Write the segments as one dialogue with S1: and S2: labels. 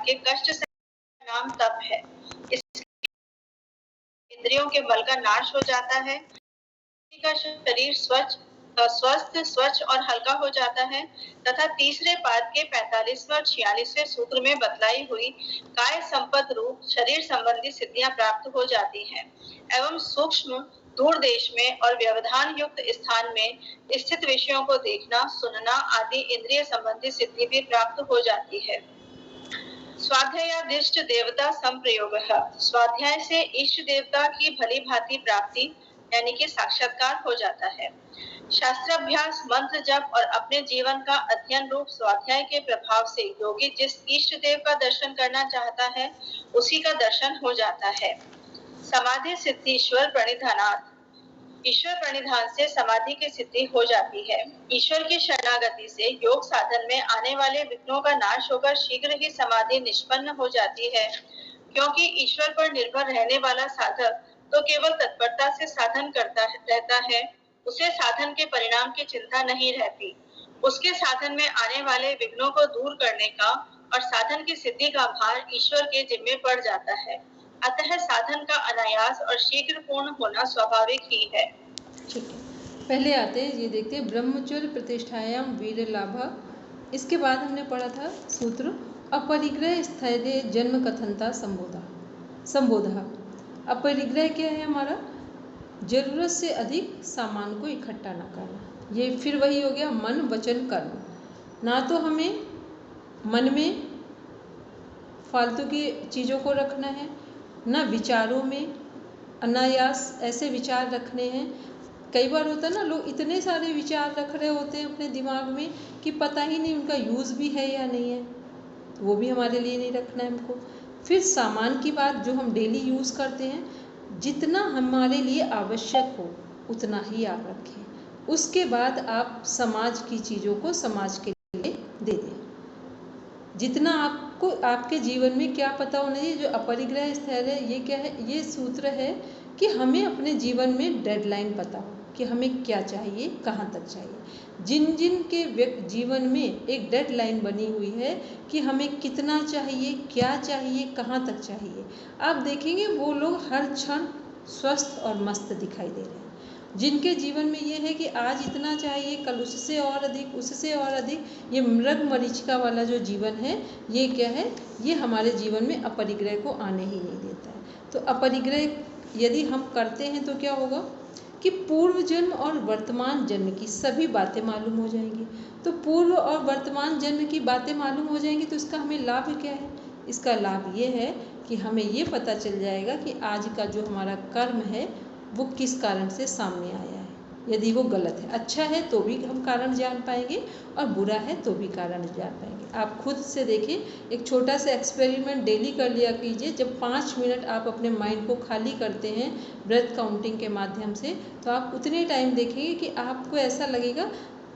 S1: के कष्ट से नाम तप है। इंद्रियों के बल का नाश हो जाता है, का शरीर स्वस्थ, स्वच्छ और हल्का हो जाता है तथा तीसरे पाद के 45वें और 46वें सूत्र में बतलाई हुई काय संपद रूप शरीर संबंधी सिद्धियां प्राप्त हो जाती हैं एवं सूक्ष्म दूर देश में और व्यवधान युक्त स्थान में स्थित विषयों को देखना, सुनना आदि इंद्रिय संबंधी सिद्धि भी प्राप्त हो जाती है। स्वाध्यायादिष्ट देवता संप्रयोग है। स्वाध्याय से इष्ट देवता की भली भांति प्राप्ति यानी कि साक्षात्कार हो जाता है। शास्त्राभ्यास, मंत्र जप और अपने जीवन का अध्ययन रूप स्वाध्याय के प्रभाव से योगी जिस इष्ट देव का दर्शन करना चाहता है उसी का दर्शन हो जाता है। समाधि सिद्धीश्वर प्रणिधानात्, ईश्वर प्रणिधान से समाधि की सिद्धि हो जाती है। ईश्वर की शरणागति से योग साधन में आने वाले विघ्नों का नाश होकर शीघ्र ही समाधि निष्पन्न हो जाती है, क्योंकि ईश्वर पर निर्भर रहने वाला साधक तो केवल तत्परता से साधन करता रहता है, उसे साधन के परिणाम की चिंता नहीं रहती। उसके साधन में आने वाले विघ्नों को दूर करने का और साधन की सिद्धि का भार ईश्वर के जिम्मे पड़ जाता है। अतः साधन का अनायास और शीघ्र पूर्ण होना स्वाभाविक ही है।
S2: ठीक है, पहले आते हैं ये देखते हैं ब्रह्मचर्य प्रतिष्ठायाम वीर लाभा। इसके बाद हमने पढ़ा था सूत्र अपरिग्रह स्थैर्य जन्म कथनता संबोधा। अपरिग्रह क्या है हमारा? जरूरत से अधिक सामान को इकट्ठा ना करना। ये फिर वही हो गया मन वचन कर्म। ना तो हमें मन में फालतू की चीज़ों को रखना है, ना विचारों में अनायास ऐसे विचार रखने हैं। कई बार होता है ना, लोग इतने सारे विचार रख रहे होते हैं अपने दिमाग में कि पता ही नहीं उनका यूज़ भी है या नहीं है, तो वो भी हमारे लिए नहीं रखना है हमको। फिर सामान की बात, जो हम डेली यूज़ करते हैं, जितना हमारे लिए आवश्यक हो उतना ही आप रखें। उसके बाद आप समाज की चीज़ों को समाज के लिए दे दें। जितना आपको आपके जीवन में क्या पता होना चाहिए। जो अपरिग्रह स्थैर्य है, ये क्या है? ये सूत्र है कि हमें अपने जीवन में डेडलाइन पता हो कि हमें क्या चाहिए, कहाँ तक चाहिए। जिन जिन के जीवन में एक डेडलाइन बनी हुई है कि हमें कितना चाहिए, क्या चाहिए, कहाँ तक चाहिए, आप देखेंगे वो लोग हर क्षण स्वस्थ और मस्त दिखाई दे रहे हैं। जिनके जीवन में ये है कि आज इतना चाहिए, कल उससे और अधिक, उससे और अधिक, ये मृग मरीचिका वाला जो जीवन है, ये क्या है? ये हमारे जीवन में अपरिग्रह को आने ही नहीं देता है। तो अपरिग्रह यदि हम करते हैं तो क्या होगा कि पूर्व जन्म और वर्तमान जन्म की सभी बातें मालूम हो जाएंगी। तो पूर्व और वर्तमान जन्म की बातें मालूम हो जाएंगी तो इसका हमें लाभ क्या है? इसका लाभ ये है कि हमें ये पता चल जाएगा कि आज का जो हमारा कर्म है वो किस कारण से सामने आया है। यदि वो गलत है, अच्छा है तो भी हम कारण जान पाएंगे और बुरा है तो भी कारण जान पाएंगे। आप खुद से देखिए, एक छोटा सा एक्सपेरिमेंट डेली कर लिया कीजिए। जब 5 मिनट आप अपने माइंड को खाली करते हैं ब्रेथ काउंटिंग के माध्यम से, तो आप उतने टाइम देखेंगे कि आपको ऐसा लगेगा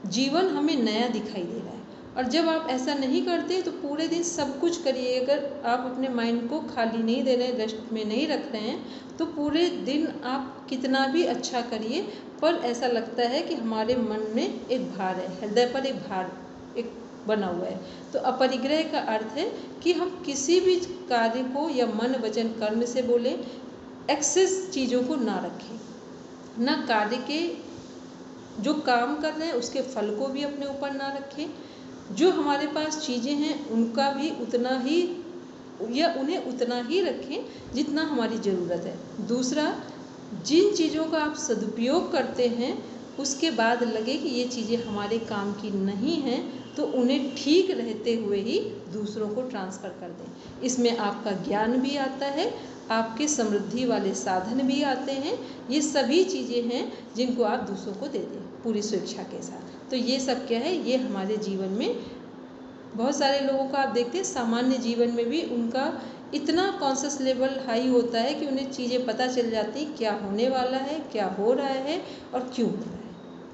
S2: जीवन हमें नया दिखाई दे रहा है। और जब आप ऐसा नहीं करते तो पूरे दिन सब कुछ करिए, अगर आप अपने माइंड को खाली नहीं दे रहे हैं, रेस्ट में नहीं रख रहे हैं, तो पूरे दिन आप कितना भी अच्छा करिए पर ऐसा लगता है कि हमारे मन में एक भार है, हृदय पर एक भार एक बना हुआ है। तो अपरिग्रह का अर्थ है कि हम किसी भी कार्य को या मन वचन कर्म से बोले एक्सेस चीज़ों को ना रखें, ना कार्य के जो काम कर रहे हैं उसके फल को भी अपने ऊपर ना रखें। जो हमारे पास चीज़ें हैं उनका भी उतना ही या उन्हें उतना ही रखें जितना हमारी ज़रूरत है। दूसरा, जिन चीज़ों का आप सदुपयोग करते हैं उसके बाद लगे कि ये चीज़ें हमारे काम की नहीं हैं तो उन्हें ठीक रहते हुए ही दूसरों को ट्रांसफ़र कर दें। इसमें आपका ज्ञान भी आता है, आपके समृद्धि वाले साधन भी आते हैं। ये सभी चीज़ें हैं जिनको आप दूसरों को दे दें पूरी स्वेच्छा के साथ। तो ये सब क्या है? ये हमारे जीवन में बहुत सारे लोगों का आप देखते हैं सामान्य जीवन में भी उनका इतना कॉन्शियस लेवल हाई होता है कि उन्हें चीज़ें पता चल जाती क्या होने वाला है, क्या हो रहा है और क्यों हो रहा है।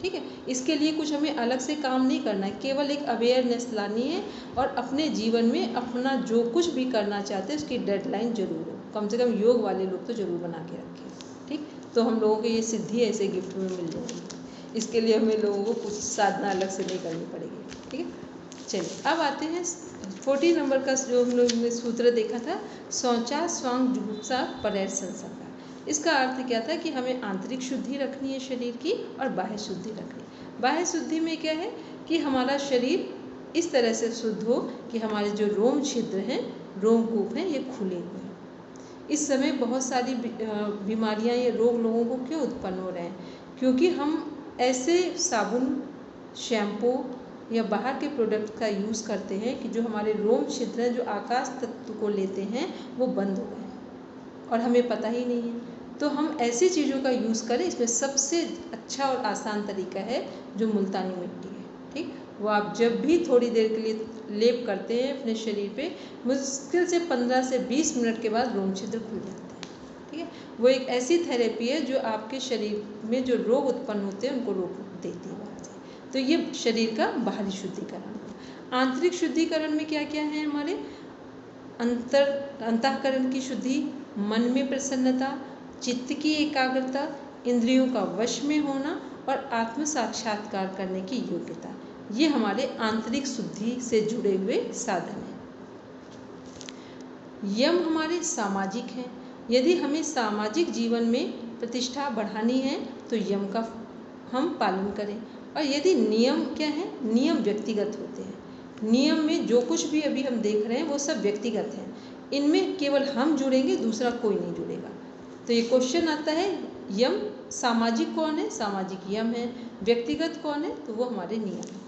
S2: ठीक है, इसके लिए कुछ हमें अलग से काम नहीं करना है, केवल एक अवेयरनेस लानी है और अपने जीवन में अपना जो कुछ भी करना चाहते हैं उसकी डेडलाइन जरूर हो। कम से कम योग वाले लोग तो ज़रूर बना के रखें। ठीक, तो हम लोगों को ये सिद्धि ऐसे गिफ्ट में मिल जाएगी। इसके लिए हमें लोगों को कुछ साधना अलग से नहीं करनी पड़ेगी। ठीक है, चलिए अब आते हैं 14 नंबर का जो हम लोग ने सूत्र देखा था, शौचा स्वांग जुगुप्सा परेर संसर्गा। इसका अर्थ क्या था कि हमें आंतरिक शुद्धि रखनी है शरीर की और बाह्य शुद्धि रखनी है। बाह्य शुद्धि में क्या है कि हमारा शरीर इस तरह से शुद्ध हो कि हमारे जो रोम छिद्र हैं, रोमकूप हैं, ये खुले हुए हैं। इस समय बहुत सारी बीमारियां या रोग लोगों को क्यों उत्पन्न हो रहे हैं? क्योंकि हम ऐसे साबुन, शैम्पू या बाहर के प्रोडक्ट का यूज़ करते हैं कि जो हमारे रोम छिद्र जो आकाश तत्व को लेते हैं वो बंद हो गए हैं और हमें पता ही नहीं है। तो हम ऐसी चीज़ों का यूज़ करें। इसमें सबसे अच्छा और आसान तरीका है जो मुल्तानी मिट्टी है, ठीक। वो आप जब भी थोड़ी देर के लिए लेप करते हैं अपने शरीर पे, मुश्किल से 15 से 20 मिनट के बाद रोम छिद्र खुल जाते हैं, ठीक है। वो एक ऐसी थेरेपी है जो आपके शरीर में जो रोग उत्पन्न होते हैं उनको रोक देती है वहाँ से। तो ये शरीर का बाहरी शुद्धिकरण। आंतरिक शुद्धिकरण में क्या क्या है हमारे? अंतःकरण की शुद्धि, मन में प्रसन्नता, चित्त की एकाग्रता, इंद्रियों का वश में होना और आत्म साक्षात्कार करने की योग्यता, ये हमारे आंतरिक शुद्धि से जुड़े हुए साधन हैं। यम हमारे सामाजिक हैं। यदि हमें सामाजिक जीवन में प्रतिष्ठा बढ़ानी है तो यम का हम पालन करें। और यदि नियम क्या है? नियम व्यक्तिगत होते हैं। नियम में जो कुछ भी अभी हम देख रहे हैं वो सब व्यक्तिगत हैं। इनमें केवल हम जुड़ेंगे, दूसरा कोई नहीं जुड़ेगा। तो ये क्वेश्चन आता है, यम सामाजिक कौन है? सामाजिक यम है। व्यक्तिगत कौन है? तो वो हमारे नियम है।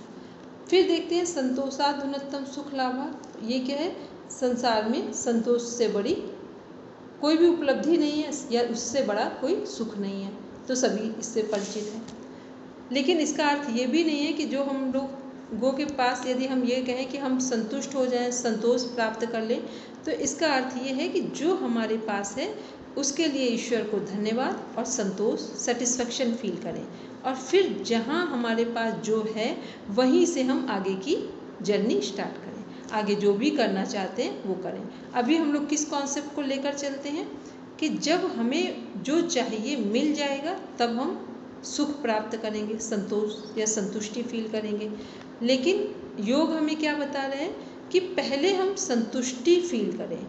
S2: फिर देखते हैं संतोषादुन्नतम सुख लाभा। ये क्या है? संसार में संतोष से बड़ी कोई भी उपलब्धि नहीं है या उससे बड़ा कोई सुख नहीं है, तो सभी इससे परिचित हैं। लेकिन इसका अर्थ ये भी नहीं है कि जो हम लोगों के पास यदि हम ये कहें कि हम संतुष्ट हो जाएं, संतोष प्राप्त कर लें, तो इसका अर्थ ये है कि जो हमारे पास है उसके लिए ईश्वर को धन्यवाद और संतोष, सेटिस्फेक्शन फील करें। और फिर जहाँ हमारे पास जो है वहीं से हम आगे की जर्नी स्टार्ट करें, आगे जो भी करना चाहते हैं वो करें। अभी हम लोग किस कॉन्सेप्ट को लेकर चलते हैं कि जब हमें जो चाहिए मिल जाएगा तब हम सुख प्राप्त करेंगे, संतोष या संतुष्टि फील करेंगे। लेकिन योग हमें क्या बता रहे हैं कि पहले हम संतुष्टि फील करें,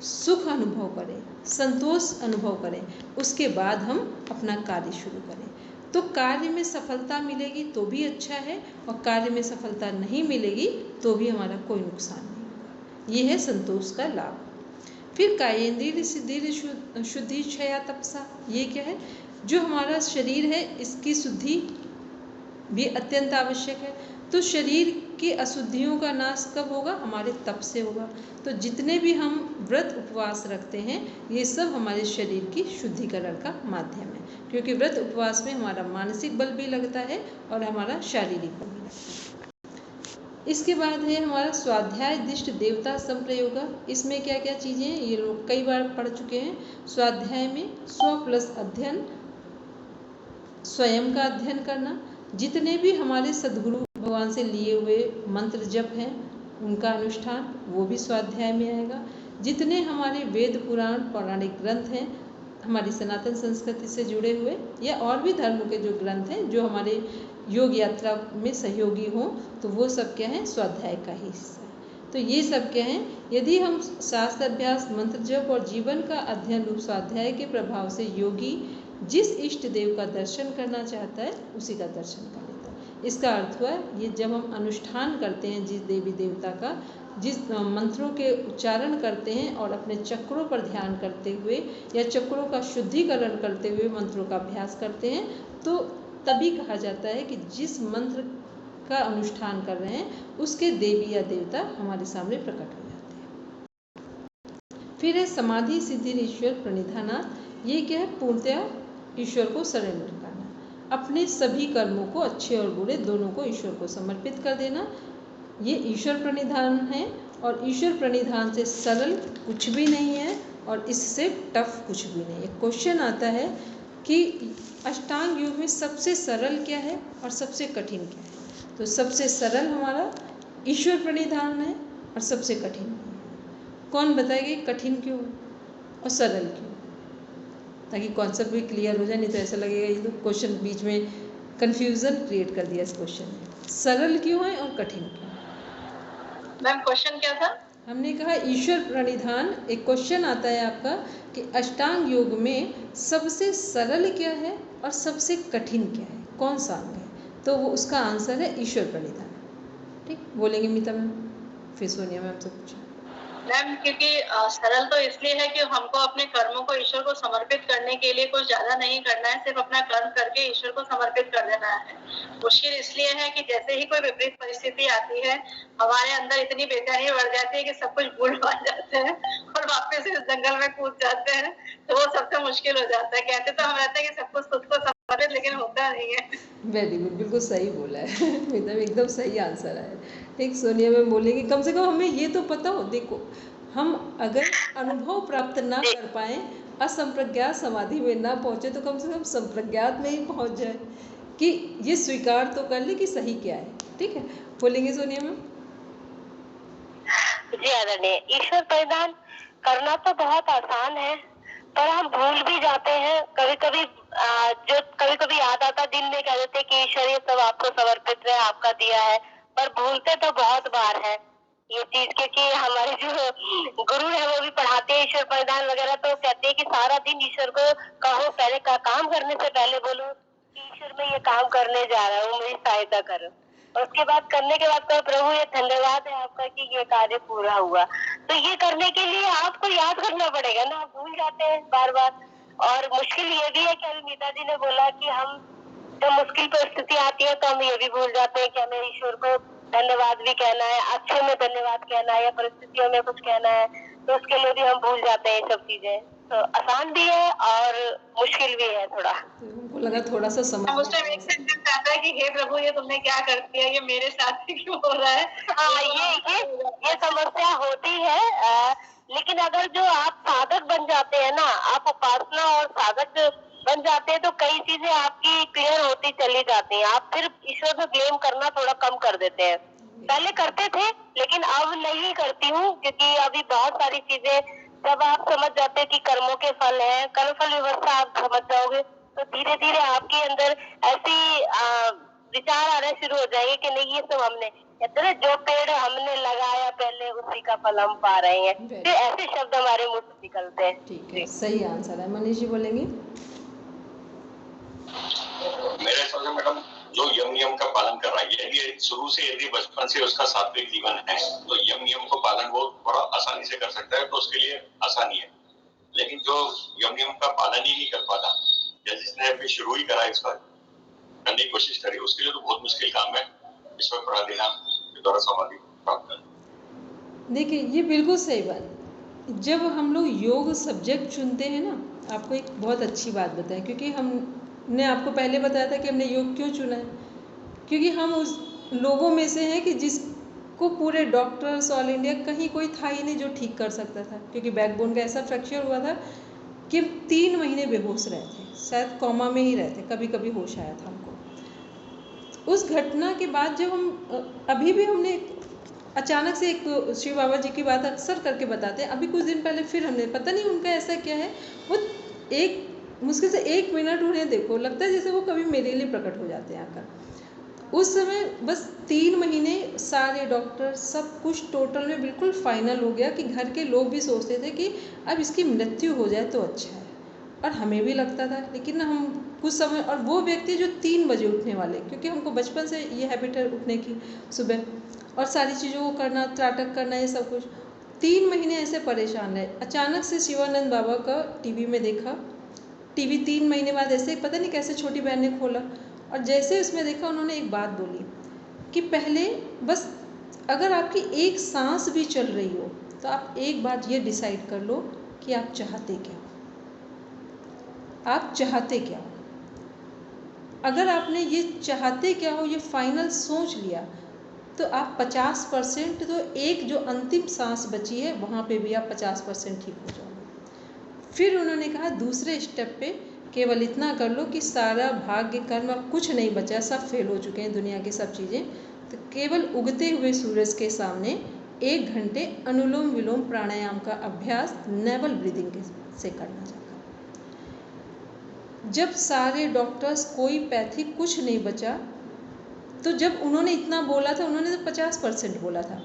S2: सुख अनुभव करें, संतोष अनुभव करें, उसके बाद हम अपना कार्य शुरू करें। तो कार्य में सफलता मिलेगी तो भी अच्छा है, और कार्य में सफलता नहीं मिलेगी तो भी हमारा कोई नुकसान नहीं होगा। ये है संतोष का लाभ। फिर कायेंद्रिय सिद्धि शुद्धि क्षया तपसा। ये क्या है? जो हमारा शरीर है इसकी शुद्धि भी अत्यंत आवश्यक है। तो शरीर की अशुद्धियों का नाश कब होगा? हमारे तप से होगा। तो जितने भी हम व्रत उपवास रखते हैं ये सब हमारे शरीर की शुद्धिकरण का माध्यम है, क्योंकि व्रत उपवास में हमारा मानसिक बल भी लगता है और हमारा शारीरिक बल भी लगता है। इसके बाद है हमारा स्वाध्याय दिष्ट देवता संप्रयोग। इसमें क्या क्या चीज़ें हैं ये लोग कई बार पढ़ चुके हैं। स्वाध्याय में स्व प्लस अध्ययन, स्वयं का अध्ययन करना, जितने भी हमारे सद्गुरु भगवान से लिए हुए मंत्र जप हैं उनका अनुष्ठान, वो भी स्वाध्याय में आएगा। जितने हमारे वेद पुराण पौराणिक ग्रंथ हैं हमारी सनातन संस्कृति से जुड़े हुए, या और भी धर्म के जो ग्रंथ हैं जो हमारे योग यात्रा में सहयोगी हों, तो वो सब क्या है? स्वाध्याय का ही हिस्सा है। तो ये सब क्या है? यदि हम शास्त्र अभ्यास, मंत्र जप और जीवन का अध्ययन रूप स्वाध्याय के प्रभाव से योगी जिस इष्ट देव का दर्शन करना चाहता है उसी का दर्शन कर लेता है। इसका अर्थ हुआ ये जब हम अनुष्ठान करते हैं जिस देवी देवता का, जिस मंत्रों के उच्चारण करते हैं और अपने चक्रों पर ध्यान करते हुए या चक्रों का शुद्धिकरण करते हुए मंत्रों का अभ्यास करते हैं, तो तभी कहा जाता है कि जिस मंत्र का अनुष्ठान कर रहे हैं उसके देवी या देवता हमारे सामने प्रकट हो जाते हैं। फिर है समाधि सिद्धि ईश्वर प्रणिधानाथ। ये क्या है? पूर्णतया ईश्वर को सरेंडर करना, अपने सभी कर्मों को, अच्छे और बुरे दोनों को ईश्वर को समर्पित कर देना, ये ईश्वर प्रणिधान है। और ईश्वर प्रणिधान से सरल कुछ भी नहीं है और इससे टफ कुछ भी नहीं है। क्वेश्चन आता है कि अष्टांग योग में सबसे सरल क्या है और सबसे कठिन क्या है? तो सबसे सरल हमारा ईश्वर प्रणिधान है और सबसे कठिन कौन बताएगा? कठिन क्यों और सरल क्यों, ताकि कॉन्सेप्ट भी क्लियर हो जाए। नहीं तो ऐसा लगेगा ये तो क्वेश्चन बीच में कन्फ्यूज़न क्रिएट कर दिया इस क्वेश्चन में। सरल क्यों है और कठिन क्यों?
S1: मैम क्वेश्चन क्या था?
S2: हमने कहा ईश्वर प्रणिधान, एक क्वेश्चन आता है आपका कि अष्टांग योग में सबसे सरल क्या है और सबसे कठिन क्या है, कौन सा अंग है? तो वो उसका आंसर है ईश्वर प्रणिधान। ठीक, बोलेंगे मीता मैम, फिर सोनिया मैम से पूछा।
S1: मैम क्योंकि सरल तो इसलिए है कि हमको अपने कर्मों को ईश्वर को समर्पित करने के लिए कुछ ज्यादा नहीं करना है, सिर्फ अपना कर्म करके ईश्वर को समर्पित कर देना है। मुश्किल इसलिए है कि जैसे ही कोई विपरीत परिस्थिति आती है, हमारे अंदर इतनी बेचैनी बढ़ जाती है कि सब कुछ भूल भाल जाते हैं और वापस इस जंगल में कूद जाते हैं, तो वो सबसे मुश्किल हो जाता है। कहते तो हम रहते हैं कि सब कुछ खुद को समर्पित, लेकिन होता नहीं है।
S2: वेरी गुड, बिल्कुल सही बोला है मतलब एकदम सही आंसर है। ठीक, सोनिया मैम बोलेंगे कम से कम हमें ये तो पता हो, देखो हम अगर अनुभव प्राप्त ना कर पाए, असंप्रज्ञात समाधि में ना पहुँचे, तो कम से कम संप्रज्ञात में ही पहुँच जाए कि ये स्वीकार तो कर ले कि सही क्या है। ठीक है, बोलेंगे सोनिया मैम।
S3: जी आदरणीय, ईश्वर परिधान करना तो बहुत आसान है, पर हम भूल भी जाते हैं कभी कभी। जो कभी कभी याद आता, दिन में कह देते कि ईश्वर ये सब आपको समर्पित है, आपका दिया है, पर भूलते तो बहुत बार है ये चीज। क्योंकि हमारे जो गुरु है वो भी पढ़ाते हैं ईश्वर परिधान वगैरह, तो कहते हैं कि सारा दिन ईश्वर को कहो, पहले का काम करने से पहले बोलो कि ईश्वर मैं ये काम करने जा रहा हूँ, मेरी सहायता करो। और उसके बाद करने के बाद कहो प्रभु ये धन्यवाद है आपका कि ये कार्य पूरा हुआ। तो ये करने के लिए आपको याद करना पड़ेगा ना, आप भूल जाते हैं बार बार। और मुश्किल ये भी है कि अभी मीता जी ने बोला कि हम जब मुश्किल परिस्थिति आती है तो हम ये भी भूल जाते हैं कि हमें ईश्वर को धन्यवाद भी कहना है, अच्छे में धन्यवाद कहना है या परिस्थितियों में कुछ कहना है, तो उसके लिए भी हम भूल जाते हैं ये सब चीजें। तो आसान भी है और मुश्किल भी है थोड़ा।
S2: तो हमको लगा थोड़ा सा समझ
S1: उस टाइम एक सेंटेंस आता है कि हे प्रभु ये तुमने क्या कर दिया, ये मेरे साथ ही क्यों हो रहा है।
S3: हाँ, ये समस्या होती है। लेकिन अगर जो आप साधक बन जाते हैं ना, आप उपासना और साधक बन जाते हैं, तो कई चीजें आपकी क्लियर होती चली जाती हैं। आप फिर ईश्वर को ब्लेम करना थोड़ा कम कर देते हैं। पहले करते थे लेकिन अब नहीं करती हूँ, क्योंकि अभी बहुत सारी चीजें जब आप समझ जाते हैं कि कर्मों के फल है, कर्म फल व्यवस्था आप समझ जाओगे, तो धीरे धीरे आपके अंदर ऐसी विचार आने शुरू हो जाएंगे कि नहीं ये सब हमने, कहते हैं जो पेड़ हमने लगाया पहले उसी का फल हम पा रहे हैं। तो ऐसे शब्द हमारे मुंह से निकलते हैं।
S2: ठीक है, सही आंसर है। मनीष जी बोलेंगे।
S4: मेरे हिसाब से मैडम जो यम नियम का पालन कर रहा है, यदि शुरू से यदि बचपन से उसका सात्विक जीवन है, तो यम नियम को पालन वो थोड़ा आसानी से कर सकता है, तो उसके लिए आसानी है। लेकिन जो यम नियम का पालन ही नहीं कर पाता, या जिसने अभी शुरू ही करा इसका करने की कोशिश करी, उसके लिए तो बहुत मुश्किल काम है ईश्वर प्रार्थना के द्वारा समाधि प्राप्त करना।
S2: देखिए ये बिल्कुल सही बात। जब हम लोग योग सब्जेक्ट चुनते हैं ना, आपको एक बहुत अच्छी बात बताएं, क्योंकि हमने आपको पहले बताया था कि हमने योग क्यों चुना है, क्योंकि हम उस लोगों में से हैं कि जिसको पूरे डॉक्टर्स ऑल इंडिया कहीं कोई था ही नहीं जो ठीक कर सकता था, क्योंकि बैकबोन का ऐसा फ्रैक्चर हुआ था कि 3 महीने बेहोश रहे थे, शायद कोमा में ही रहते, कभी कभी होश आया था हमको। उस घटना के बाद जब हम अभी भी हमने अचानक से एक शिव बाबा जी की बात अक्सर करके बताते हैं, अभी कुछ दिन पहले फिर हमने, पता नहीं उनका ऐसा क्या है, वो एक मुश्किल से 1 मिनट उन्हें देखो, लगता है जैसे वो कभी मेरे लिए प्रकट हो जाते हैं आकर। उस समय बस 3 महीने सारे डॉक्टर सब कुछ टोटल में बिल्कुल फाइनल हो गया कि घर के लोग भी सोचते थे कि अब इसकी मृत्यु हो जाए तो अच्छा है, और हमें भी लगता था। लेकिन हम कुछ समय, और वो व्यक्ति जो 3 बजे उठने वाले, क्योंकि हमको बचपन से ये हैबिट है उठने की सुबह और सारी चीज़ों को करना, त्राटक करना, ये सब कुछ, 3 महीने ऐसे परेशान रहे। अचानक से शिवानंद बाबा का टीवी में देखा, टीवी 3 महीने बाद ऐसे पता नहीं कैसे छोटी बहन ने खोला, और जैसे उसमें देखा उन्होंने एक बात बोली कि पहले बस अगर आपकी एक सांस भी चल रही हो तो आप एक बात ये डिसाइड कर लो कि आप चाहते क्या हो, आप चाहते क्या हो। अगर आपने ये चाहते क्या हो ये फाइनल सोच लिया तो आप 50%, तो एक जो अंतिम सांस बची है वहाँ पे भी आप 50% ठीक हो जाओगे। फिर उन्होंने कहा दूसरे स्टेप पे केवल इतना कर लो कि सारा भाग्य कर्म अब कुछ नहीं बचा, सब फेल हो चुके हैं दुनिया की सब चीज़ें, तो केवल उगते हुए सूरज के सामने 1 घंटे अनुलोम विलोम प्राणायाम का अभ्यास नेवल ब्रीदिंग से करना जाता। जब सारे डॉक्टर्स कोई पैथी कुछ नहीं बचा, तो जब उन्होंने इतना बोला था, उन्होंने तो 50% बोला था,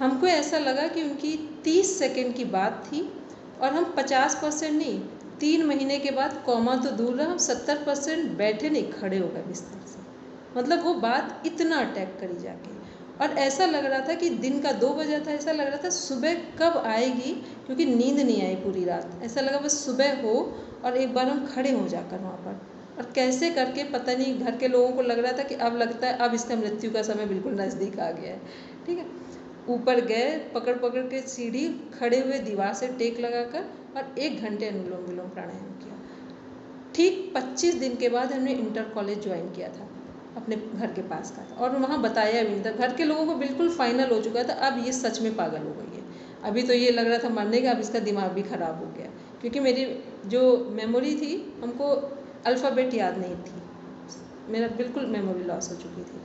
S2: हमको ऐसा लगा कि उनकी 30 सेकंड की बात थी और हम 50% नहीं, 3 महीने के बाद कॉमा तो दूर रहा, हम 70% बैठे नहीं, खड़े हो गए बिस्तर से। मतलब वो बात इतना अटैक करी जाके, और ऐसा लग रहा था कि दिन का 2 बजा था, ऐसा लग रहा था सुबह कब आएगी, क्योंकि नींद नहीं आई पूरी रात। ऐसा लगा बस सुबह हो और एक बार हम खड़े हो जाकर वहाँ पर, और कैसे करके पता नहीं, घर के लोगों को लग रहा था कि अब लगता है अब इसका मृत्यु का समय बिल्कुल नज़दीक आ गया है। ठीक है, ऊपर गए, पकड़ पकड़ के सीढ़ी, खड़े हुए दीवार से टेक लगाकर, और 1 घंटे अनुलोम विलोम प्राणायाम किया। ठीक 25 दिन के बाद हमने इंटर कॉलेज ज्वाइन किया था, अपने घर के पास का था, और वहाँ बताया भी नहीं था। घर के लोगों को बिल्कुल फाइनल हो चुका था अब ये सच में पागल हो गई है। अभी तो ये लग रहा था मरने का, अब इसका दिमाग भी ख़राब हो गया, क्योंकि मेरी जो मेमोरी थी, हमको अल्फ़ाबेट याद नहीं थी, मेरा बिल्कुल मेमोरी लॉस हो चुकी थी।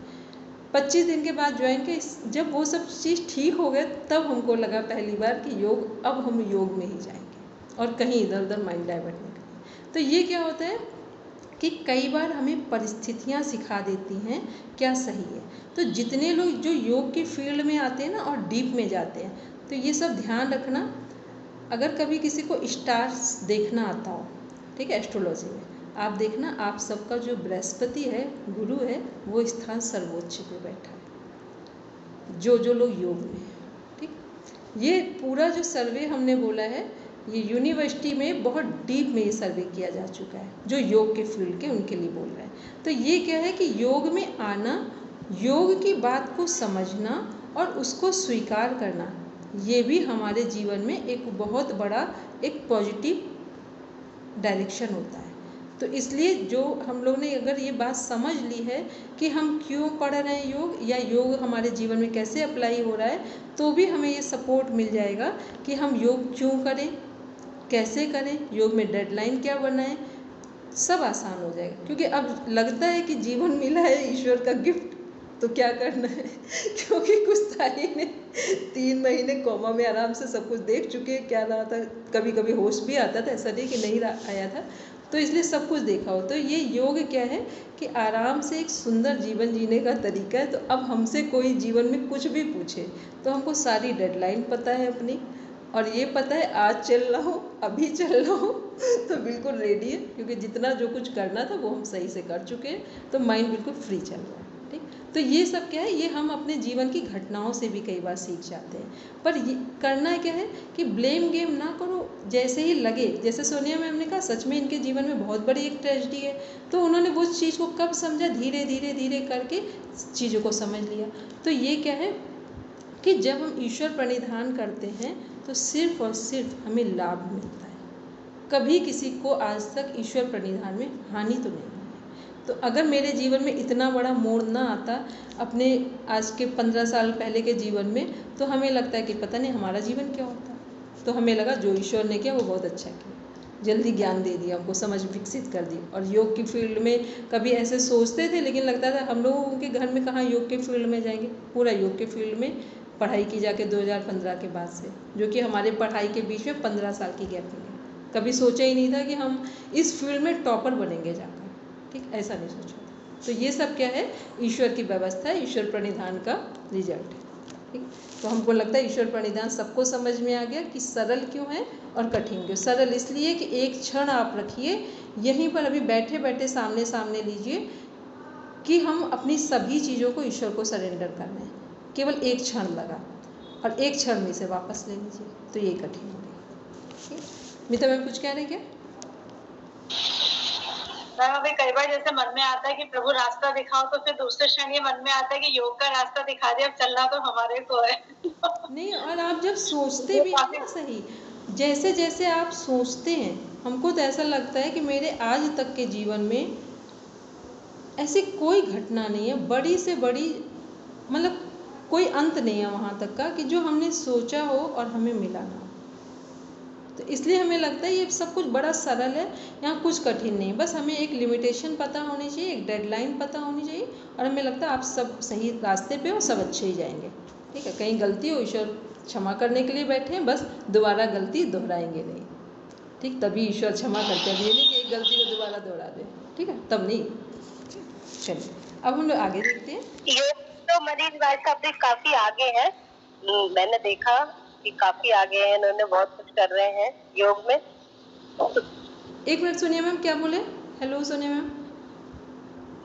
S2: 25 दिन के बाद ज्वाइन किया। जब वो सब चीज़ ठीक हो गए तब हमको लगा पहली बार कि योग, अब हम योग में ही जाएंगे और कहीं इधर उधर माइंड डाइवर्ट नहीं करेंगे। तो ये क्या होता है कि कई बार हमें परिस्थितियाँ सिखा देती हैं क्या सही है। तो जितने लोग जो योग की फील्ड में आते हैं ना और डीप में जाते हैं, तो ये सब ध्यान रखना। अगर कभी किसी को स्टार्स देखना आता हो, ठीक है, एस्ट्रोलॉजी में आप देखना, आप सबका जो बृहस्पति है, गुरु है, वो स्थान सर्वोच्च पे बैठा है, जो लोग योग में है। ठीक, ये पूरा जो सर्वे हमने बोला है, ये यूनिवर्सिटी में बहुत डीप में ये सर्वे किया जा चुका है, जो योग के फील्ड के उनके लिए बोल रहे हैं। तो ये क्या है कि योग में आना, योग की बात को समझना और उसको स्वीकार करना, ये भी हमारे जीवन में एक बहुत बड़ा एक पॉजिटिव डायरेक्शन होता है। तो इसलिए जो हम लोग ने अगर ये बात समझ ली है कि हम क्यों पढ़ रहे हैं योग, या योग हमारे जीवन में कैसे अप्लाई हो रहा है, तो भी हमें ये सपोर्ट मिल जाएगा कि हम योग क्यों करें, कैसे करें, योग में डेडलाइन क्या बनाएं, सब आसान हो जाएगा। क्योंकि अब लगता है कि जीवन मिला है ईश्वर का गिफ्ट, तो क्या करना है क्योंकि कुछ था ही नहीं, 3 महीने कोमा में आराम से सब कुछ देख चुके हैं, क्या रहा था, कभी कभी होश भी आता था, ऐसा नहीं कि नहीं आया था, तो इसलिए सब कुछ देखा हो। तो ये योग क्या है कि आराम से एक सुंदर जीवन जीने का तरीका है। तो अब हमसे कोई जीवन में कुछ भी पूछे तो हमको सारी डेडलाइन पता है अपनी, और ये पता है आज चल रहा हो, अभी चल रहा हो तो बिल्कुल रेडी है, क्योंकि जितना जो कुछ करना था वो हम सही से कर चुके हैं, तो माइंड बिल्कुल फ्री चल रहा है। ठीक, तो ये सब क्या है, ये हम अपने जीवन की घटनाओं से भी कई बार सीख जाते हैं। पर ये करना क्या है कि ब्लेम गेम ना करो, जैसे ही लगे, जैसे सोनिया मैम ने कहा सच में इनके जीवन में बहुत बड़ी एक ट्रेजेडी है, तो उन्होंने वो चीज़ को कब समझा, धीरे धीरे धीरे करके चीज़ों को समझ लिया। तो ये क्या है कि जब हम ईश्वर प्रणिधान करते हैं तो सिर्फ और सिर्फ हमें लाभ मिलता है, कभी किसी को आज तक ईश्वर प्रणिधान में हानि तो नहीं हुई। तो अगर मेरे जीवन में इतना बड़ा मोड़ ना आता अपने आज के 15 साल पहले के जीवन में, तो हमें लगता है कि पता नहीं हमारा जीवन क्या होता। तो हमें लगा जो ईश्वर ने किया वो बहुत अच्छा किया, जल्दी ज्ञान दे दिया हमको, समझ विकसित कर दी। और योग की फील्ड में कभी ऐसे सोचते थे, लेकिन लगता था हम लोगों के घर में कहाँ योग के फील्ड में जाएंगे। पूरा योग के फील्ड में पढ़ाई की जाके 2015 के बाद से, जो कि हमारे पढ़ाई के बीच में 15 साल की गैप है। कभी सोचा ही नहीं था कि हम इस फील्ड में टॉपर बनेंगे जाकर, ठीक, ऐसा नहीं सोचा था। तो ये सब क्या है, ईश्वर की व्यवस्था है, ईश्वर प्रणिधान का रिजल्ट है। ठीक, तो हमको लगता है ईश्वर प्रणिधान सबको समझ में आ गया कि सरल क्यों है और कठिन क्यों। सरल इसलिए कि एक क्षण आप रखिए यहीं पर, अभी बैठे बैठे सामने सामने लीजिए कि हम अपनी सभी चीज़ों को ईश्वर को सरेंडर कर रहे हैं, केवल एक क्षण लगा, और एक क्षण में से वापस ले लीजिए, तो ये कठिन हो गई। मीता मैम कुछ कह रहे हैं क्या?
S1: मैम अभी कई बार जैसे मन में आता है कि प्रभु रास्ता दिखाओ, तो फिर दूसरे क्षण ये मन में आता है कि योग का रास्ता दिखा दे, अब चलना तो हमारे को है।
S2: नहीं, और आप जब सोचते भी हैं ना, सही, जैसे जैसे आप सोचते हैं, हमको तो ऐसा लगता है कि मेरे आज तक के जीवन में ऐसी कोई घटना नहीं है बड़ी से बड़ी, मतलब कोई अंत नहीं है वहाँ तक का कि जो हमने सोचा हो और हमें मिला ना हो। तो इसलिए हमें लगता है ये सब कुछ बड़ा सरल है, यहाँ कुछ कठिन नहीं, बस हमें एक लिमिटेशन पता होनी चाहिए, एक डेडलाइन पता होनी चाहिए, और हमें लगता है आप सब सही रास्ते पे हो, सब अच्छे ही जाएंगे। ठीक है, कहीं गलती हो ईश्वर क्षमा करने के लिए बैठे हैं, बस दोबारा गलती दोहराएंगे नहीं। ठीक, तभी ईश्वर क्षमा करते हैं, ये नहीं कि एक गलती को दोबारा दोहरा दें, ठीक है, तब नहीं। चलिए अब हम लोग आगे देखते हैं।
S3: योग तो मरीज भाई साहब भी काफी आगे है, मैंने देखा कि काफी आगे हैं, इन्होंने बहुत कुछ कर रहे हैं योग में।
S2: एक मिनट सुनिए मैम, क्या बोले? हेलो सुनिए मैम।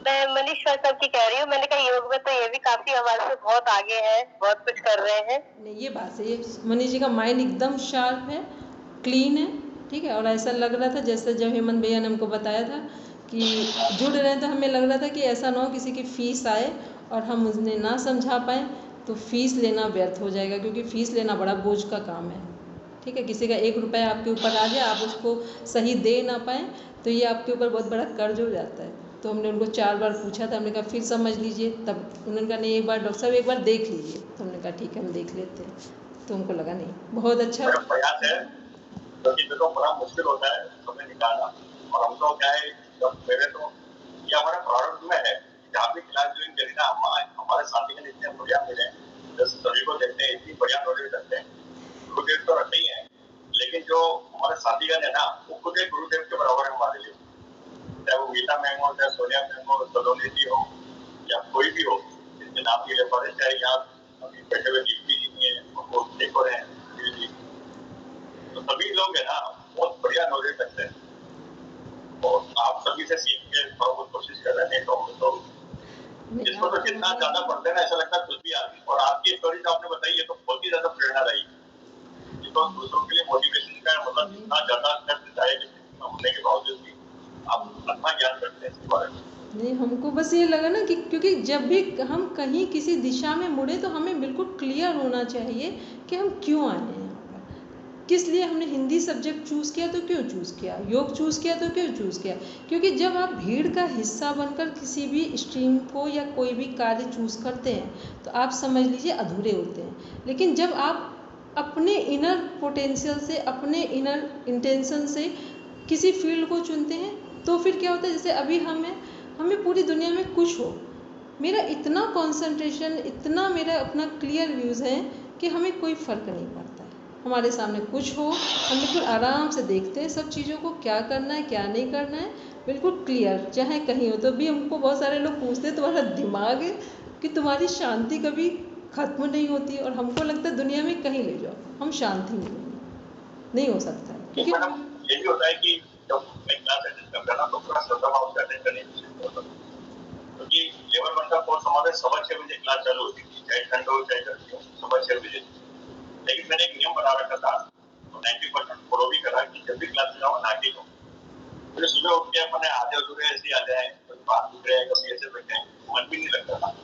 S3: मैं मनीष साहब की कह रही हूँ, मैंने कहा योग में तो ये भी काफी हमारे से बहुत आगे हैं, बहुत कुछ कर रहे हैं।
S2: नहीं, ये बात सही है, मनीष जी का माइंड एकदम शार्प है, क्लीन है, ठीक है। और ऐसा लग रहा था जैसे जब हेमंत भैया ने हमको बताया था कि जुड़ रहे हैं, तो हमें लग रहा था कि ऐसा ना हो किसी की फ़ीस आए और हम उन्हें ना समझा पाएँ तो फ़ीस लेना व्यर्थ हो जाएगा, क्योंकि फ़ीस लेना बड़ा बोझ का काम है, ठीक है। किसी का 1 रुपया आपके ऊपर आ जाए, आप उसको सही दे ना पाएँ तो ये आपके ऊपर बहुत बड़ा कर्ज हो जाता है। तो हमने उनको 4 बार पूछा था, हमने कहा फिर समझ लीजिए, तब उन्होंने कहा नहीं, एक बार डॉक्टर साहब एक बार देख लीजिए। तो हमने कहा ठीक है, हम देख लेते हैं। तो उनको लगा नहीं, बहुत अच्छा
S4: प्रयास है, क्योंकि देखो बड़ा मुश्किल होता है समय निकालना। और हम तो क्या है, जब मेरे तो ये हमारा प्रारंभ में है, जहाँ भी क्लास ज्वाइन करी ना, हमारे साथी के इतने बढ़िया मिले, सभी को देखते हैं, इतनी बढ़िया नॉलेज रखते हैं। गुरुदेव तो रखते ही है, लेकिन जो हमारे साथीगण है ना, वो खुद एक गुरुदेव के बराबर है हमारे लिए। चाहे वो गीता मैम हो, चाहे सोनिया मैम हो, सलोनी जी हो, या कोई भी हो, जिनके नाम नहीं ले पा रहे, चाहे यहाँ अभी बैठे हुए दीप्ति जी है, उनको देख रहे हैं, तो सभी लोग है ना बहुत बढ़िया नॉलेज रखते हैं। और आप सभी से सीख के थोड़ा बहुत कोशिश कर रहे हैं, तो इसको तो जितना ज्यादा पढ़ते हैं ना, ऐसा लगता है कुछ भी आदमी। और आपकी स्टोरी जो आपने बताई है तो बहुत ही ज्यादा प्रेरणादायी, तो दूसरों के लिए मोटिवेशन का मतलब इतना ज्यादा कष्ट चाहे होने के बावजूद भी आप अच्छा ज्ञान रखते हैं इसके बारे में।
S2: नहीं, हमको बस ये लगा ना कि क्योंकि जब भी हम कहीं किसी दिशा में मुड़े तो हमें बिल्कुल क्लियर होना चाहिए कि हम क्यों आए हैं यहाँ पर, किस लिए हमने हिंदी सब्जेक्ट चूज़ किया, तो क्यों चूज़ किया, योग चूज़ किया तो क्यों चूज़ किया। क्योंकि जब आप भीड़ का हिस्सा बनकर किसी भी स्ट्रीम को या कोई भी कार्य चूज़ करते हैं तो आप समझ लीजिए अधूरे होते हैं। लेकिन जब आप अपने इनर पोटेंशियल से, अपने इनर इंटेंशन से किसी फील्ड को चुनते हैं तो फिर क्या होता है, जैसे अभी हमें पूरी दुनिया में कुछ हो, मेरा इतना कंसंट्रेशन, इतना मेरा अपना क्लियर व्यूज़ है कि हमें कोई फ़र्क नहीं पड़ता है। हमारे सामने कुछ हो, हम बिल्कुल आराम से देखते हैं सब चीज़ों को, क्या करना है क्या नहीं करना है, बिल्कुल क्लियर। चाहे कहीं हो तो भी हमको बहुत सारे लोग पूछते हैं तुम्हारा दिमाग है कि तुम्हारी शांति कभी ख़त्म नहीं होती, और हमको लगता है दुनिया में कहीं ले जाओ हम शांति नहीं हो सकता है।
S4: क्योंकि मैडम ये भी होता है कि जब मैं क्लास अटेंड करता ना तो पूरा श्रद्धा भाव से अटेंड करने की कोशिश करता, क्योंकि लेवल 1 का कोर्स हमारे 6:15 बजे क्लास चालू होती थी, चाहे ठंड हो चाहे गर्मी हो, 6:15 बजे। लेकिन मैंने एक नियम बना रखा था, तो 90% फॉलो भी करा कि जब भी क्लास में जाओ नहा के जाओ। फिर सुबह उठ के अपने आधे अधूरे ऐसे आ जाए, कभी बात उठ रहे, कभी ऐसे बैठे, मन भी नहीं लगता था।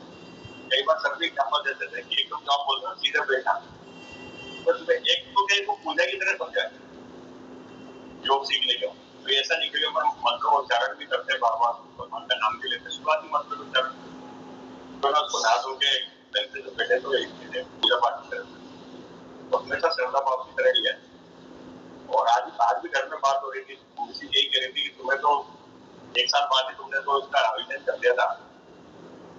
S4: कई बार सर भी एग्जाम्पल देते थे कि एकदम आप बोल रहे हो सीधे बैठा, तो सुबह एक तो क्या को पूजा की तरह समझा योग सीखने का। तो ऐसा नहीं कि हम मंत्र उच्चारण भी करते हैं, बार बार भगवान का नाम भी लेते, शुरुआती मंत्र उच्चारण तो ना उसको नहा धो के बैठे तो बैठे तो पूजा पाठ करते, तो हमेशा श्रद्धा भाव की तरह ही है। और आज भी घर में बात हो रही थी, उसी यही कह रही थी कि तुम्हें तो 1 साल बाद ही तुमने तो इसका आयोजन कर दिया था,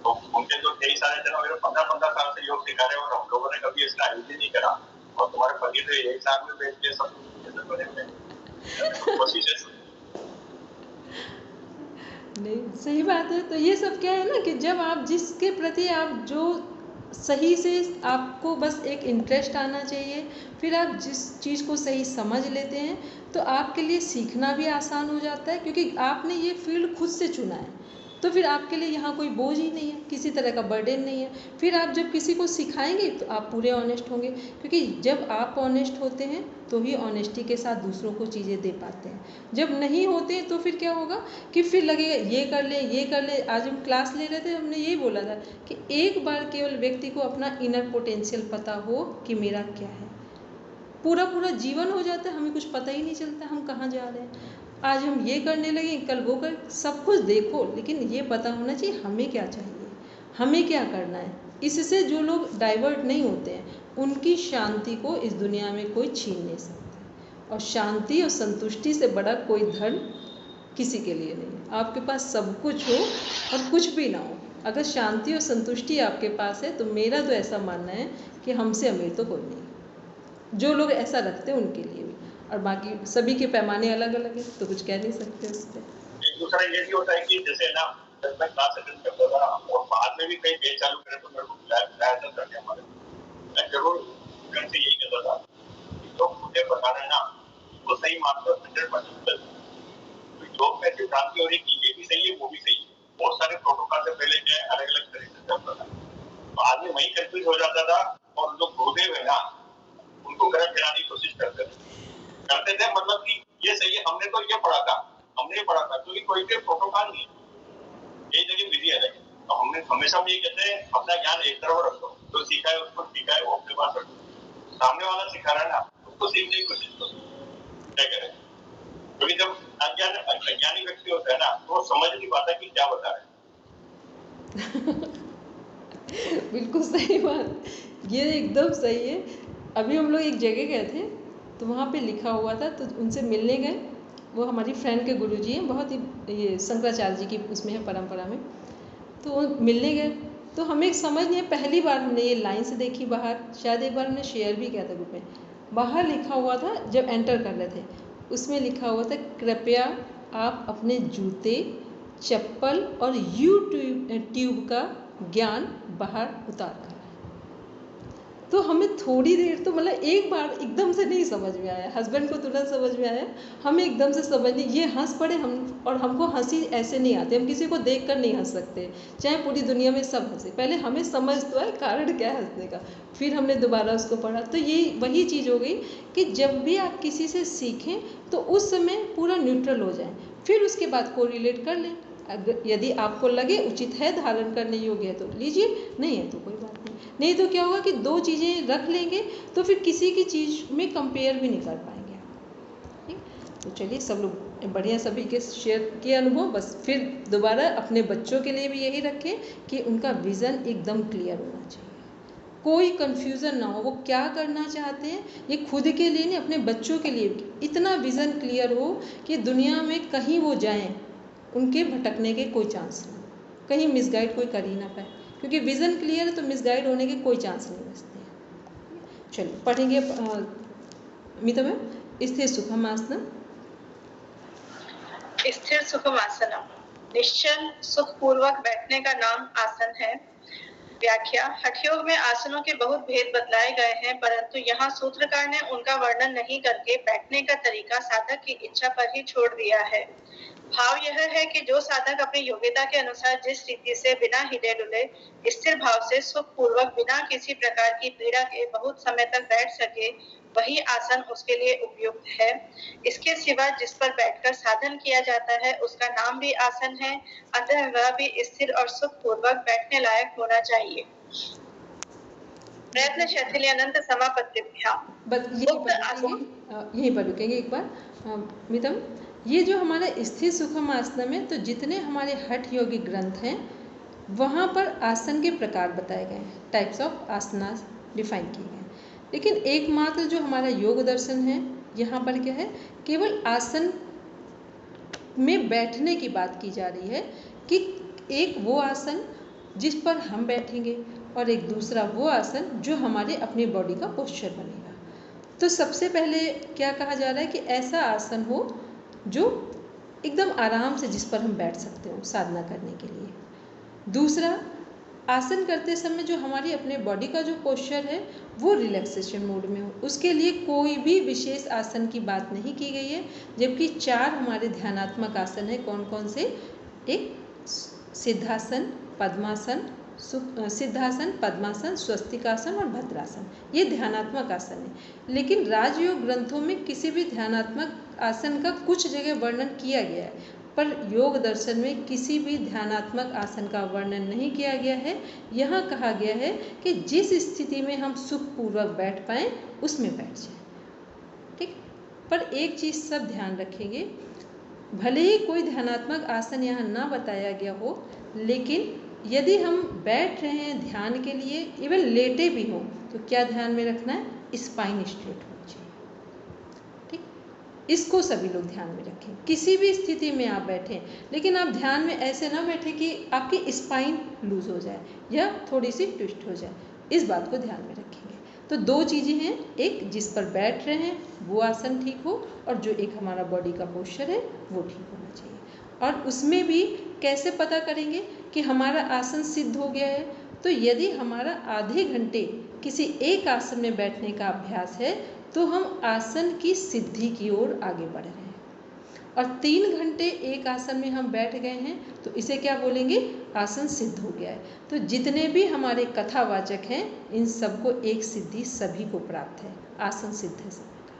S4: तो उनके जो कई सारे जन 15-15 साल से योग सिखा रहे हैं और हम लोगों ने कभी इसका आयोजन नहीं करा, और तुम्हारे पति तो 1 साल में बैठ के सब बने हुए कोशिश है।
S2: नहीं, सही बात है। तो ये सब क्या है ना कि जब आप जिसके प्रति आप जो सही से आपको बस एक इंटरेस्ट आना चाहिए, फिर आप जिस चीज़ को सही समझ लेते हैं तो आपके लिए सीखना भी आसान हो जाता है, क्योंकि आपने ये फील्ड खुद से चुना है। तो फिर आपके लिए यहाँ कोई बोझ ही नहीं है, किसी तरह का बर्डन नहीं है। फिर आप जब किसी को सिखाएंगे तो आप पूरे ऑनेस्ट होंगे, क्योंकि जब आप ऑनेस्ट होते हैं तो ही ऑनेस्टी के साथ दूसरों को चीज़ें दे पाते हैं। जब नहीं होते तो फिर क्या होगा कि फिर लगेगा ये कर ले ये कर ले। आज हम क्लास ले रहे थे, हमने यही बोला था कि एक बार केवल व्यक्ति को अपना इनर पोटेंशियल पता हो कि मेरा क्या है, पूरा पूरा जीवन हो जाता है, हमें कुछ पता ही नहीं चलता हम कहाँ जा रहे हैं। आज हम ये करने लगे, कल वो कर, सब कुछ देखो, लेकिन ये पता होना चाहिए हमें क्या चाहिए, हमें क्या करना है। इससे जो लोग डाइवर्ट नहीं होते हैं उनकी शांति को इस दुनिया में कोई छीन नहीं सकता। और शांति और संतुष्टि से बड़ा कोई धन किसी के लिए नहीं है। आपके पास सब कुछ हो और कुछ भी ना हो, अगर शांति और संतुष्टि आपके पास है तो मेरा तो ऐसा मानना है कि हमसे अमीर तो कोई नहीं। जो लोग ऐसा रखते हैं उनके लिए भी, और बाकी सभी के पैमाने अलग अलग है तो कुछ कह नहीं सकते उस पर।
S4: एक दूसरा ये भी होता है कि जैसे ना जब मैं क्लास अटेंड करता था और बाद में भी कई बैच चालू करे तो मेरे को बुलाया था करके हमारे, मैं जरूर घर से यही कहता था कि जो मुझे बताना है ना वो सही मानकर 100% तो योग में सिद्धांत हो रही कि ये भी सही है वो भी सही है। बहुत सारे प्रोटोकॉल से पहले क्या अलग अलग तरीके से चलता था, तो आदमी वही कंफ्यूज हो जाता था और जो गुरुदेव है ना उनको गलत गिराने की कोशिश करते थे मतलब कि ये सही है, हमने तो ये पढ़ा था क्योंकि कोई भी प्रोटोकॉल नहीं है, यही जगह विधि है। तो हमने हमेशा ये कहते हैं अपना ज्ञान एक तरफ रखो, जो सीखा है उसको सीखा है वो अपने पास रखो, सामने वाला सिखा रहा है ना उसको सीखने की कोशिश करो, क्या करें। क्योंकि जब अज्ञानी व्यक्ति होता है ना तो वो समझ नहीं पाता कि क्या बता रहे
S2: बिल्कुल सही बात, ये एकदम सही है। अभी हम लोग एक जगह गए थे तो वहाँ पे लिखा हुआ था, तो उनसे मिलने गए। वो हमारी फ्रेंड के गुरुजी हैं, बहुत ही ये शंकराचार्य जी की उसमें है परंपरा में। तो वो मिलने गए तो हमें समझ नहीं, पहली बार हमने ये लाइन से देखी बाहर, शायद एक बार हमने शेयर भी किया था ग्रुप में। बाहर लिखा हुआ था, जब एंटर कर रहे थे उसमें लिखा हुआ था, कृपया आप अपने जूते, चप्पल और ट्यूब का ज्ञान बाहर उतार कर। तो हमें थोड़ी देर तो मतलब एक बार एकदम से नहीं समझ में आया, हस्बैंड को तुरंत समझ में आया, हमें एकदम से समझ नहीं, ये हंस पड़े हम, और हमको हंसी ऐसे नहीं आती, हम किसी को देखकर नहीं हंस सकते, चाहे पूरी दुनिया में सब हंसे। पहले हमें समझ तो आए कारण क्या है हंसने का, फिर हमने दोबारा उसको पढ़ा। तो ये वही चीज़ हो गई कि जब भी आप किसी से सीखें तो उस समय पूरा न्यूट्रल हो जाए, फिर उसके बाद को रिलेट कर लें। यदि आपको लगे उचित है, धारण करने योग्य है तो लीजिए, नहीं है तो कोई बात नहीं तो क्या होगा कि दो चीज़ें रख लेंगे तो फिर किसी की चीज़ में कंपेयर भी नहीं कर पाएंगे आप। ठीक, तो चलिए सब लोग बढ़िया, सभी के शेयर किए अनुभव। बस फिर दोबारा अपने बच्चों के लिए भी यही रखें कि उनका विज़न एकदम क्लियर होना चाहिए, कोई कन्फ्यूज़न ना हो, वो क्या करना चाहते हैं, ये खुद के लिए नहीं अपने बच्चों के लिए भी इतना विज़न क्लियर हो कि दुनिया में कहीं वो जाएं उनके भटकने के कोई चांस ना, कहीं मिसगाइड कोई कर ही ना पाए, क्योंकि विज़न क्लियर है तो मिसगाइड होने के कोई चांस नहीं बचते हैं। चलिए पढ़ेंगे मिता मैम, स्थिर सुखम आसनम।
S1: स्थिर सुखम आसनम निश्चल सुखपूर्वक बैठने का नाम आसन है। व्याख्या, हठयोग में आसनों के बहुत भेद बतलाए गए हैं, परंतु यहाँ सूत्रकार ने उनका वर्णन नहीं करके बैठने का तरीका साधक की इच्छा पर ही छोड़ दिया है। भाव यह है कि जो साधक अपनी योग्यता के अनुसार जिस रीति से बिना हिले डुले स्थिर भाव से सुखपूर्वक बिना किसी प्रकार की पीड़ा के बहुत समय तक बैठ सके, वही आसन उसके लिए उपयुक्त है। इसके सिवा जिस पर बैठकर साधन किया जाता है उसका नाम भी आसन है, अतः वह भी स्थिर और सुखपूर्वक बैठने लायक होना चाहिए। प्रयत्न शैथिल्य अनंत समापत्तिभ्याम।
S2: यहीं पर रुकेंगे एक बार मितम। ये जो हमारा स्थिर सुखम आसन है, तो जितने हमारे हठ योगी ग्रंथ हैं वहाँ पर आसन के प्रकार बताए गए हैं, टाइप्स ऑफ आसनास डिफाइन किए गए हैं। लेकिन एकमात्र जो हमारा योग दर्शन है यहाँ पर क्या है, केवल आसन में बैठने की बात की जा रही है कि एक वो आसन जिस पर हम बैठेंगे और एक दूसरा वो आसन जो हमारे अपनी बॉडी का पोस्चर बनेगा। तो सबसे पहले क्या कहा जा रहा है कि ऐसा आसन हो जो एकदम आराम से जिस पर हम बैठ सकते हो साधना करने के लिए। दूसरा, आसन करते समय जो हमारी अपने बॉडी का जो पोस्चर है वो रिलैक्सेशन मोड में हो, उसके लिए कोई भी विशेष आसन की बात नहीं की गई है। जबकि 4 हमारे ध्यानात्मक आसन है, कौन कौन से, एक सिद्धासन, पद्मासन, सिद्धासन, पद्मासन, स्वस्तिकासन और भद्रासन, ये ध्यानात्मक आसन है। लेकिन राजयोग ग्रंथों में किसी भी ध्यानात्मक आसन का कुछ जगह वर्णन किया गया है, पर योग दर्शन में किसी भी ध्यानात्मक आसन का वर्णन नहीं किया गया है। यहाँ कहा गया है कि जिस स्थिति में हम सुखपूर्वक बैठ पाएँ उसमें बैठ जाएं। ठीक, पर एक चीज़ सब ध्यान रखेंगे, भले ही कोई ध्यानात्मक आसन यहाँ ना बताया गया हो, लेकिन यदि हम बैठ रहे हैं ध्यान के लिए, इवन लेटे भी हों, तो क्या ध्यान में रखना है, स्पाइन स्ट्रेट होनी चाहिए। ठीक, इसको सभी लोग ध्यान में रखें। किसी भी स्थिति में आप बैठें, लेकिन आप ध्यान में ऐसे ना बैठें कि आपकी स्पाइन लूज हो जाए या थोड़ी सी ट्विस्ट हो जाए, इस बात को ध्यान में रखेंगे। तो 2 चीज़ें हैं, एक जिस पर बैठ रहे हैं वो आसन ठीक हो, और जो एक हमारा बॉडी का पोस्चर है वो ठीक होना चाहिए। और उसमें भी कैसे पता करेंगे कि हमारा आसन सिद्ध हो गया है, तो यदि हमारा आधे घंटे किसी एक आसन में बैठने का अभ्यास है तो हम आसन की सिद्धि की ओर आगे बढ़ रहे हैं। और 3 घंटे एक आसन में हम बैठ गए हैं तो इसे क्या बोलेंगे, आसन सिद्ध हो गया है। तो जितने भी हमारे कथावाचक हैं इन सबको एक सिद्धि सभी को प्राप्त है, आसन सिद्ध है सभी का,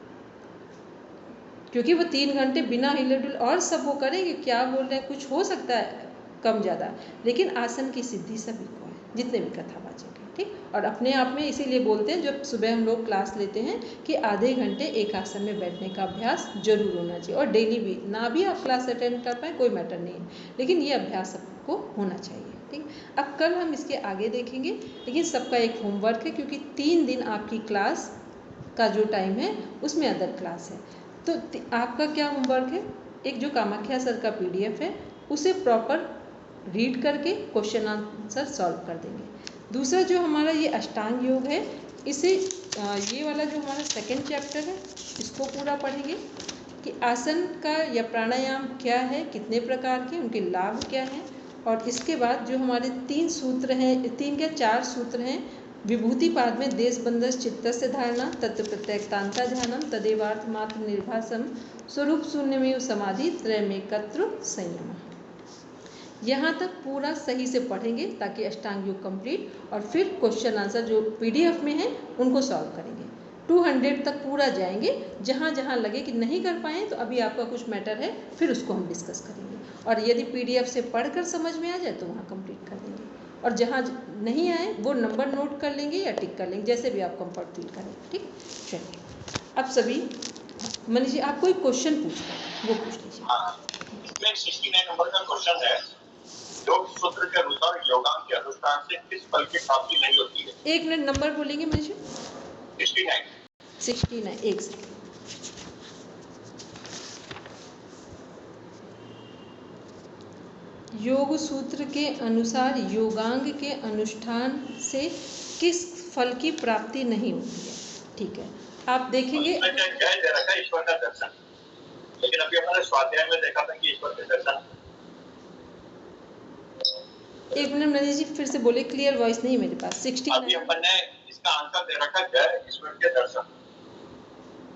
S2: क्योंकि वो 3 घंटे बिना हिले डुल और सब वो करेंगे, क्या बोल रहे हैं कुछ हो सकता है कम ज़्यादा, लेकिन आसन की सिद्धि सभी को है जितने भी कथावाचक हैं। ठीक, और अपने आप में इसीलिए बोलते हैं जब सुबह हम लोग क्लास लेते हैं कि आधे घंटे एक आसन में बैठने का अभ्यास जरूर होना चाहिए, और डेली भी ना भी आप क्लास अटेंड कर पाए कोई मैटर नहीं है, लेकिन ये अभ्यास सबको होना चाहिए। ठीक, अब कल हम इसके आगे देखेंगे, लेकिन सबका एक होमवर्क है क्योंकि 3 दिन आपकी क्लास का जो टाइम है उसमें अदर क्लास है। तो आपका क्या होमवर्क है, एक जो कामाख्या सर का PDF है उसे प्रॉपर रीड करके क्वेश्चन आंसर सॉल्व कर देंगे। दूसरा जो हमारा ये अष्टांग योग है, इसे ये वाला जो हमारा 2nd चैप्टर है इसको पूरा पढ़ेंगे कि आसन का या प्राणायाम क्या है, कितने प्रकार के, उनके लाभ क्या हैं, और इसके बाद जो हमारे 3 सूत्र हैं, 3 या 4 सूत्र हैं, विभूति पाद में देश बंधस चित्तस्य धारणा, तत्व प्रत्यक्तांता ध्यानम, तदेवार्थ मात्र निर्भासम, स्वरूप शून्यमेव समाधि, त्रयमेकत्र संयम। यहाँ तक पूरा सही से पढ़ेंगे ताकि अष्टांग योग कंप्लीट, और फिर क्वेश्चन आंसर जो PDF में है उनको सॉल्व करेंगे। 200 तक पूरा जाएंगे, जहाँ जहाँ लगे कि नहीं कर पाए तो अभी आपका कुछ मैटर है फिर उसको हम डिस्कस करेंगे, और यदि PDF से पढ़कर समझ में आ जाए तो वहाँ कंप्लीट कर देंगे, और जहाँ नहीं आए वो नंबर नोट कर लेंगे या टिक कर लेंगे, जैसे भी आप कंफर्ट फील करें। ठीक, चलिए अब सभी मनीष जी आप कोई क्वेश्चन पूछ रहे वो पूछ लीजिए।
S4: इसमें 69 नंबर का क्वेश्चन है, योग सूत्र के अनुसार योगांग के अनुष्ठान से किस फल की प्राप्ति नहीं होती है?
S2: 1 मिनट नंबर बोलेंगे मनीष जी।
S4: 69
S2: एक सेकंड। योग सूत्र के अनुसार योगांग के अनुष्ठान से किस फल की प्राप्ति नहीं होती है? ठीक है, आप देखेंगे
S4: जय दे रखा है ईश्वर का दर्शन, लेकिन अभी हमारे स्वाध्याय में देखा था कि ईश्वर के दर्शन।
S2: 1 मिनट मनीष जी फिर से बोले, क्लियर वॉइस नहीं है मेरे पास। 69
S4: अभी अपन ने इसका आंसर दे रखा है जय ईश्वर के दर्शन,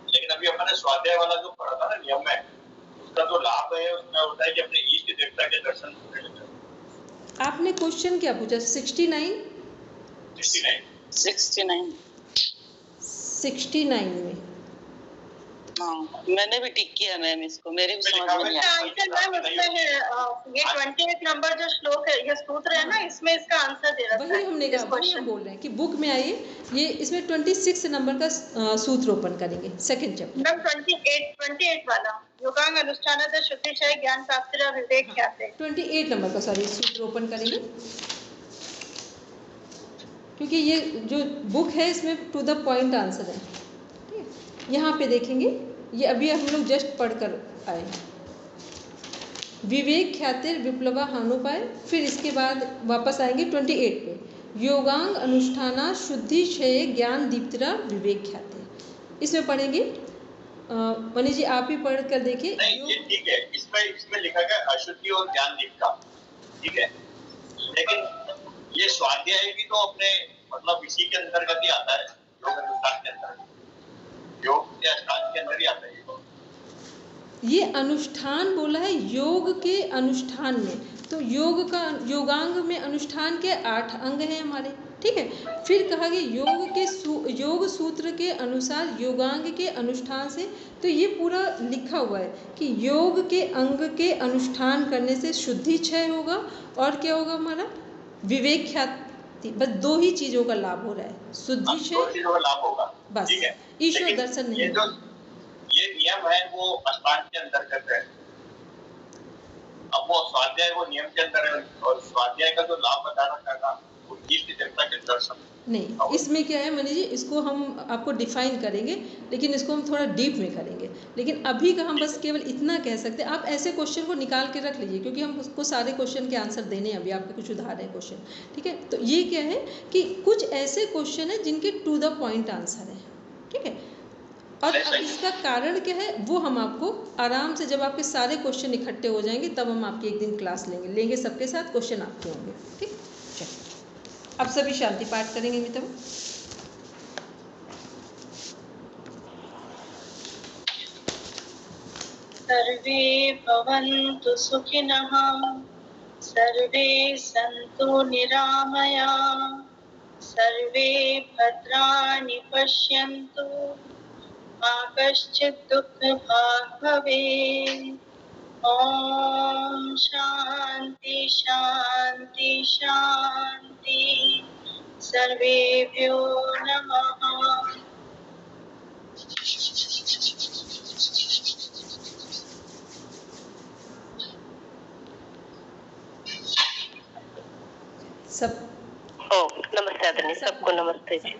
S4: लेकिन अभी अपन ने स्वाध्याय वाला जो पढ़ा था ना नियम में, उसका जो लाभ है उसमें होता है कि अपने इष्ट देवता के दर्शन।
S2: आपने क्वेश्चन क्या पूछा? 69 में
S5: हाँ, मैंने भी टिक किया मैम इसको, मेरे भी समझ में नहीं आया।
S1: आंसर मैम उसमें है ये 28 नंबर जो श्लोक है, ये सूत्र है ना, इसमें इसका आंसर दे रखा है।
S2: वही हमने कहा, वही हम बोल रहे हैं कि बुक में आइए, ये इसमें 26 नंबर का सूत्र ओपन करेंगे 2nd चैप्टर।
S1: मैम 28 वाला योगांग अनुष्ठान शुद्धिशय ज्ञान प्राप्ति विवेक क्या है,
S2: 28 नंबर का सॉरी सूत्र ओपन करेंगे, क्योंकि ये जो बुक है इसमें टू द पॉइंट आंसर है। ठीक है, यहाँ पे देखेंगे, ये अभी हम लोग जस्ट पढ़कर आए, विवेक ख्यातिर विप्लवा हानुपाय, फिर इसके बाद वापस आएंगे 28 पे, योगांग अनुष्ठाना शुद्धि क्षय ज्ञान दीप्तिरा विवेक ख्यातिर, इसमें पढ़ेंगे। मनीष जी आप ही पढ़ कर देखिए।
S4: नहीं ये ठीक है, इसमें लिखा गया अशुद्धि और ज्ञान दीप्ता, ठीक है, लेकिन ये स्वाध्याय भी तो अपने मतलब इसी के अंतर्गत ही आता है, योग अनुष्ठान के अंतर्गत, योग के अष्टांग के अंदर ही आता है।
S2: ये अनुष्ठान बोला है योग के अनुष्ठान में, तो योग का योगांग में अनुष्ठान के 8 अंग हैं हमारे। ठीक है, फिर कहा गया योग सूत्र के अनुसार योगांग के अनुष्ठान से, तो ये पूरा लिखा हुआ है कि योग के अंग के अनुष्ठान करने से शुद्धि क्षय होगा, और क्या होगा हमारा विवेक ख्याति, बस 2 ही चीज़ों का लाभ हो रहा है, शुद्धि क्षय,
S4: 2 चीज़ों का लाभ होगा
S2: बस,
S4: ठीक है,
S2: ईश्वर दर्शन नहीं।
S4: ये नियम है वो अष्टांग के अंतर्गत है, अब वो स्वाध्याय वो नियम के अंदर है, और स्वाध्याय का जो लाभ बता रखा था वो इष्ट देवता के दर्शन
S2: नहीं। इसमें क्या है मनीष जी, इसको हम आपको डिफाइन करेंगे, लेकिन इसको हम थोड़ा डीप में करेंगे, लेकिन अभी का हम बस केवल इतना कह सकते हैं। आप ऐसे क्वेश्चन को निकाल के रख लीजिए, क्योंकि हम उसको सारे क्वेश्चन के आंसर देने हैं, अभी आपके कुछ उधार है क्वेश्चन। ठीक है, तो ये क्या है कि कुछ ऐसे क्वेश्चन है जिनके टू द पॉइंट आंसर है। ठीक है, और अब इसका कारण क्या है वो हम आपको आराम से, जब आपके सारे क्वेश्चन इकट्ठे हो जाएंगे तब हम आपकी एक दिन क्लास लेंगे सबके साथ, क्वेश्चन आपके होंगे। ठीक, चलिए। अब सभी शांति पाठ करेंगे मित्रों।
S1: सर्वे भवन्तु सुखिनः, सर्वे सन्तु निरामयाः, सर्वे भद्राणि पश्यन्तु, मा कश्चित् दुःखभाग् भवेत्। ॐ शान्ति शान्ति शान्ति। सर्वेभ्यो नमः।
S2: सब
S3: नमस्ते आदरणीय, सबको नमस्ते जी।